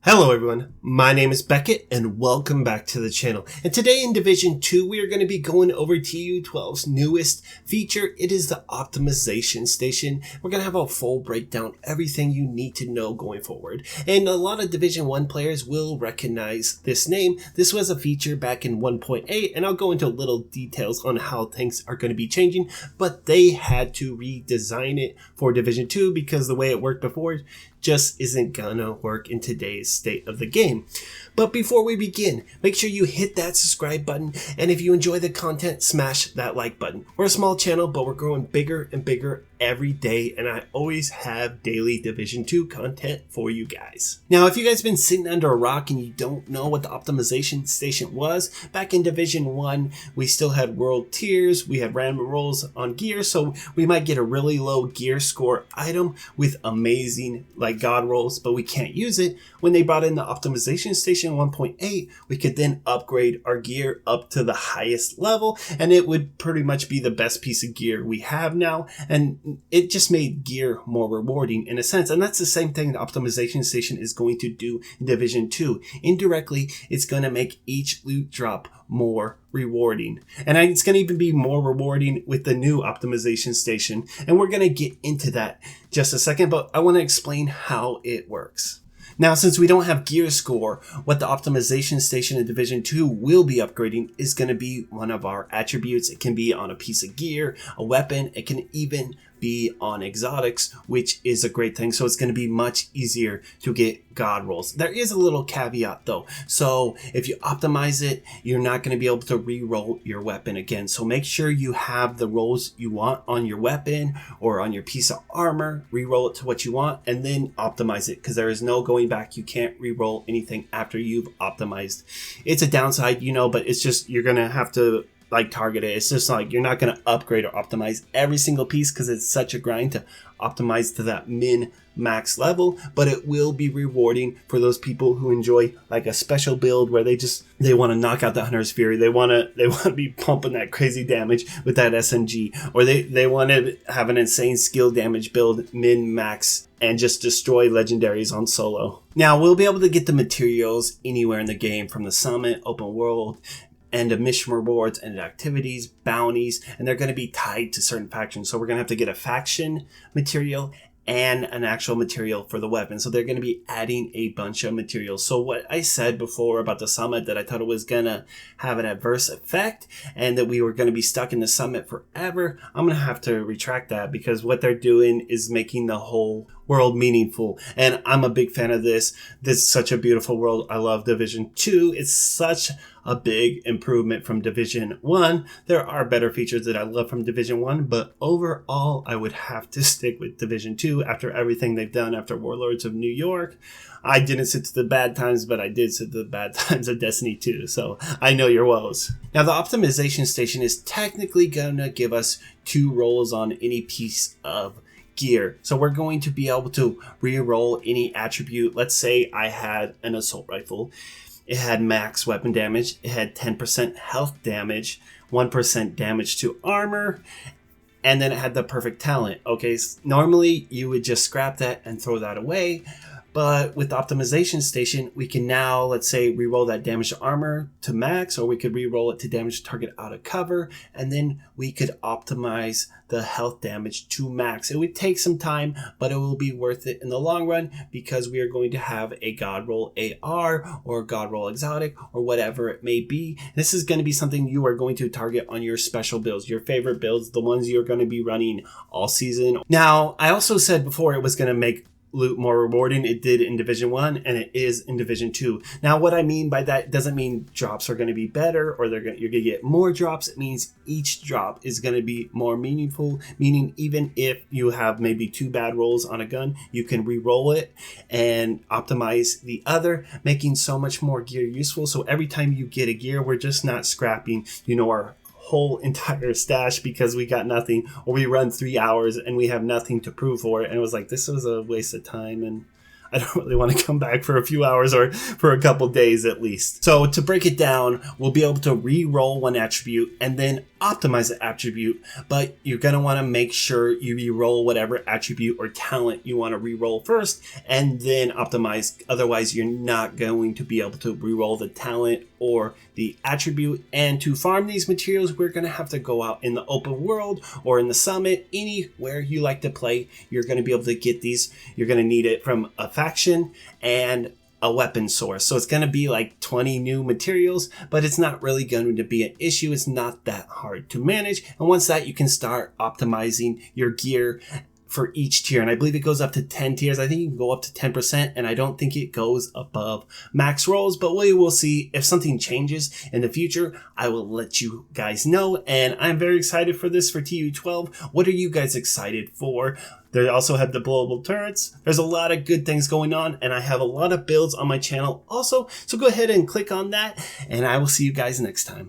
Hello everyone, my name is Beckett and welcome back to the channel. And today in Division 2 we are going to be going over TU12's newest feature. It is the optimization station. We're going to have a full breakdown, everything you need to know going forward. And a lot of Division 1 players will recognize this name. This was a feature back in 1.8 and I'll go into little details on how things are going to be changing. But they had to redesign it for Division 2 because the way it worked before just isn't gonna work in today's state of the game. But before we begin, make sure you hit that subscribe button, and if you enjoy the content, smash that like button. We're a small channel, but we're growing bigger and bigger every day, and I always have daily Division 2 content for you guys. Now, if you guys have been sitting under a rock and you don't know what the optimization station was, back in Division 1, we still had world tiers, we had random rolls on gear, so we might get a really low gear score item with amazing god rolls, but we can't use it. When they brought in the optimization station 1.8, we could then upgrade our gear up to the highest level, and it would pretty much be the best piece of gear we have now, and it just made gear more rewarding in a sense. And that's the same thing the optimization station is going to do in Division 2. Indirectly, it's going to make each loot drop more rewarding, and it's going to even be more rewarding with the new optimization station, and we're going to get into that just a second, but I want to explain how it works. Now, since we don't have gear score, what the optimization station in Division 2 will be upgrading is going to be one of our attributes. It can be on a piece of gear, a weapon, it can even be on exotics, which is a great thing. So it's going to be much easier to get god rolls. There is a little caveat though. So if you optimize it, you're not going to be able to re-roll your weapon again. So make sure you have the rolls you want on your weapon or on your piece of armor, re-roll it to what you want, and then optimize it, because there is no going back. You can't re-roll anything after you've optimized. It's a downside, but it's just, you're going to have to target it. It's just you're not going to upgrade or optimize every single piece because it's such a grind to optimize to that min max level, but it will be rewarding for those people who enjoy a special build where they want to knock out the Hunter's Fury. They want to be pumping that crazy damage with that SMG, or they want to have an insane skill damage build min max and just destroy legendaries on solo. Now, we'll be able to get the materials anywhere in the game, from the summit, open world, and mission rewards and activities, bounties, and they're going to be tied to certain factions. So we're going to have to get a faction material and an actual material for the weapon. So they're going to be adding a bunch of materials. So what I said before about the summit, that I thought it was going to have an adverse effect and that we were going to be stuck in the summit forever, I'm going to have to retract that, because what they're doing is making the whole world meaningful, and I'm a big fan of this. This is such a beautiful world. I love Division 2. It's such a big improvement from Division 1. There are better features that I love from Division 1, but overall I would have to stick with Division 2 after everything they've done after Warlords of New York. I didn't sit to the bad times, but I did sit to the bad times of Destiny 2, so I know your woes. Now, the optimization station is technically going to give us 2 rolls on any piece of gear. So we're going to be able to re-roll any attribute. Let's say I had an assault rifle. It had max weapon damage. It had 10% health damage, 1% damage to armor, and then it had the perfect talent. Okay, so normally you would just scrap that and throw that away. But with the optimization station, we can now, let's say, re-roll that damage to armor to max, or we could re-roll it to damage target out of cover, and then we could optimize the health damage to max. It would take some time, but it will be worth it in the long run, because we are going to have a god roll AR or god roll exotic or whatever it may be. This is going to be something you are going to target on your special builds, your favorite builds, the ones you're going to be running all season. Now, I also said before it was going to make loot more rewarding. It did in Division 1 and it is in Division 2. Now, what I mean by that doesn't mean drops are going to be better or you're going to get more drops. It means each drop is going to be more meaningful, meaning even if you have maybe 2 bad rolls on a gun, you can re-roll it and optimize the other, making so much more gear useful. So every time you get a gear, we're just not scrapping, our whole entire stash because we got nothing, or we run 3 hours and we have nothing to prove for it, and it was this was a waste of time, and I don't really want to come back for a few hours or for a couple days at least. So to break it down, we'll be able to re-roll one attribute and then optimize the attribute, but you're going to want to make sure you re-roll whatever attribute or talent you want to re-roll first and then optimize. Otherwise, you're not going to be able to re-roll the talent or the attribute. And to farm these materials, we're going to have to go out in the open world or in the summit, anywhere you like to play. You're going to be able to get these. You're going to need it from a faction and a weapon source. So it's going to be like 20 new materials, but it's not really going to be an issue. It's not that hard to manage. And once that, you can start optimizing your gear for each tier. And I believe it goes up to 10 tiers. I think you can go up to 10%, and I don't think it goes above max rolls, but we will see. If something changes in the future, I will let you guys know. And I'm very excited for this for TU12. What are you guys excited for? They also have the blowable turrets. There's a lot of good things going on, and I have a lot of builds on my channel also. So go ahead and click on that, and I will see you guys next time.